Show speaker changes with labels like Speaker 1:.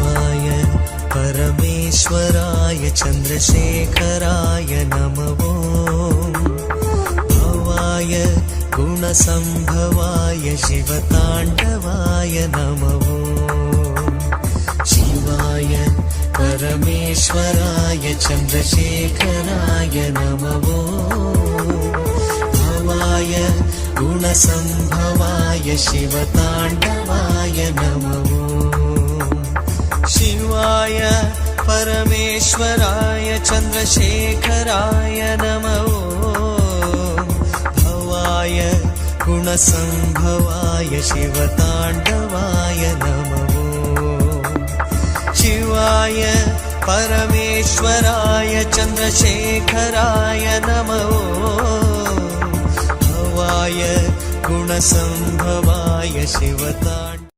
Speaker 1: शिवाय परमेश्वराय चन्द्रशेखराय नमः। भवाय गुणसम्भवाय शिवताण्डवाय नमः। शिवाय परमेश्वराय चन्द्रशेखराय नमः। भवाय गुणसम्भवाय शिवताण्डवाय नमः। शिवाय परमेश्वराय चन्द्रशेखराय नमः। भवाय गुणसम्भवाय शिवताण्डवाय नमः। शिवाय परमेश्वराय चन्द्रशेखराय नमः। भवाय गुणसम्भवाय शिवताण्डवाय